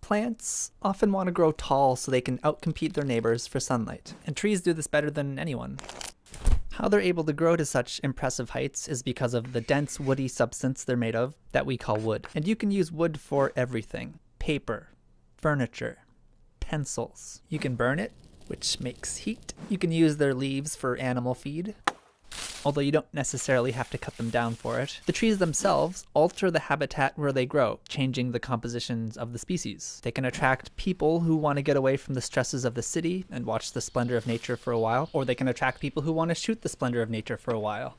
Plants often want to grow tall so they can outcompete their neighbors for sunlight, and trees do this better than anyone. How they're able to grow to such impressive heights is because of the dense woody substance they're made of that we call wood. And you can use wood for everything: paper, furniture, pencils. You can burn it, which makes heat. You can use their leaves for animal feed, although you don't necessarily have to cut them down for it. The trees themselves alter the habitat where they grow, changing the compositions of the species. They can attract people who want to get away from the stresses of the city and watch the splendor of nature for a while, or they can attract people who want to shoot the splendor of nature for a while.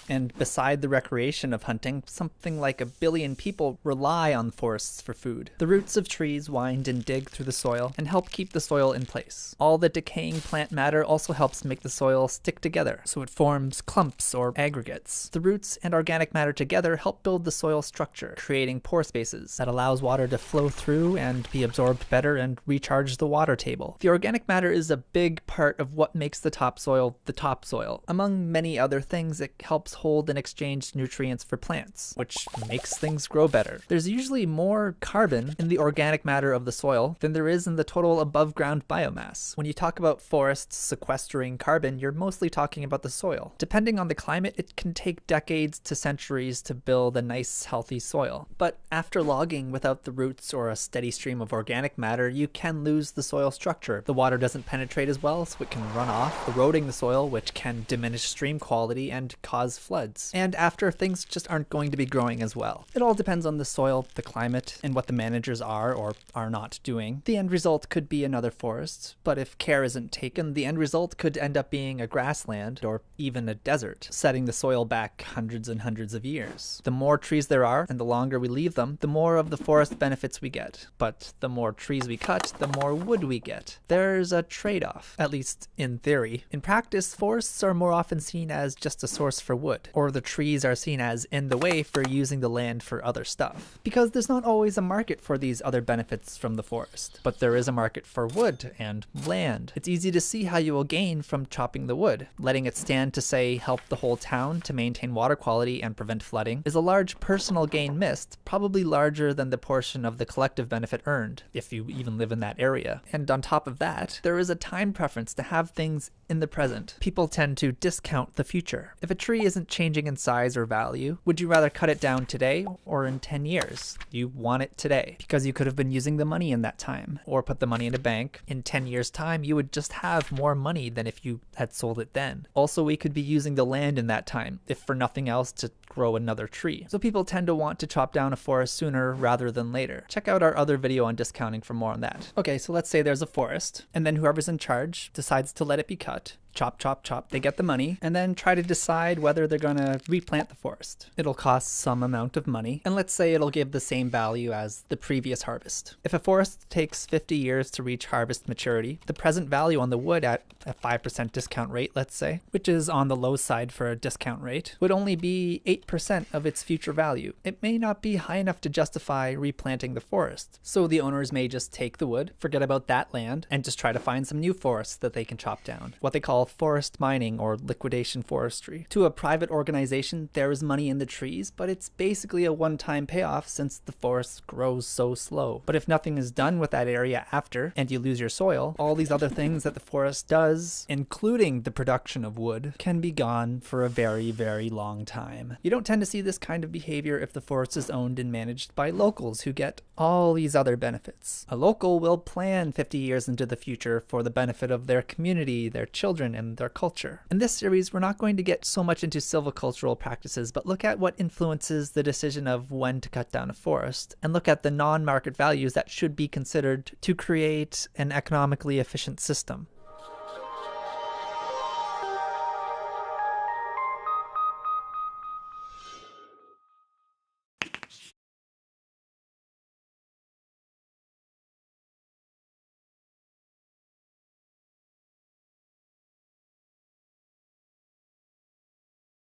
And beside the recreation of hunting, something like 1 billion people rely on forests for food. The roots of trees wind and dig through the soil and help keep the soil in place. All the decaying plant matter also helps make the soil stick together, so it forms clumps or aggregates. The roots and organic matter together help build the soil structure, creating pore spaces that allows water to flow through and be absorbed better and recharge the water table. The organic matter is a big part of what makes the topsoil the topsoil. Among many other things, it helps hold and exchange nutrients for plants, which makes things grow better. There's usually more carbon in the organic matter of the soil than there is in the total above ground biomass. When you talk about forests sequestering carbon, you're mostly talking about the soil. Depending on the climate, it can take decades to centuries to build a nice, healthy soil. But after logging without the roots or a steady stream of organic matter, you can lose the soil structure. The water doesn't penetrate as well, so it can run off, eroding the soil, which can diminish stream quality and cause floods. And after, things just aren't going to be growing as well. It all depends on the soil, the climate, and what the managers are or are not doing. The end result could be another forest, but if care isn't taken, the end result could end up being a grassland or even a desert, setting the soil back hundreds and hundreds of years. The more trees there are, and the longer we leave them, the more of the forest benefits we get. But the more trees we cut, the more wood we get. There's a trade-off, at least in theory. In practice, forests are more often seen as just a source for wood, or the trees are seen as in the way for using the land for other stuff. Because there's not always a market for these other benefits from the forest, but there is a market for wood and land. It's easy to see how you will gain from chopping the wood. Letting it stand to, say, help the whole town to maintain water quality and prevent flooding is a large personal gain missed, probably larger than the portion of the collective benefit earned, if you even live in that area. And on top of that, there is a time preference to have things in the present. People tend to discount the future. If a tree isn't changing in size or value, would you rather cut it down today or in 10 years? You want it today because you could have been using the money in that time, or put the money in a bank. In 10 years time, you would just have more money than if you had sold it then. Also, we could be using the land in that time, if for nothing else, to grow another tree. So people tend to want to chop down a forest sooner rather than later. Check out our other video on discounting for more on that. Okay, so let's say there's a forest, and then whoever's in charge decides to let it be cut. Chop, chop, chop. They get the money and then try to decide whether they're going to replant the forest. It'll cost some amount of money, and let's say it'll give the same value as the previous harvest. If a forest takes 50 years to reach harvest maturity, the present value on the wood at a 5% discount rate, let's say, which is on the low side for a discount rate, would only be 8% of its future value. It may not be high enough to justify replanting the forest. So the owners may just take the wood, forget about that land, and just try to find some new forests that they can chop down. What they call forest mining or liquidation forestry. To a private organization, there is money in the trees, but it's basically a one-time payoff since the forest grows so slow. But if nothing is done with that area after, and you lose your soil, all these other things that the forest does, including the production of wood, can be gone for a very, very long time. You don't tend to see this kind of behavior if the forest is owned and managed by locals who get all these other benefits. A local will plan 50 years into the future for the benefit of their community, their children, and their culture. In this series, we're not going to get so much into silvicultural practices, but look at what influences the decision of when to cut down a forest, and look at the non-market values that should be considered to create an economically efficient system.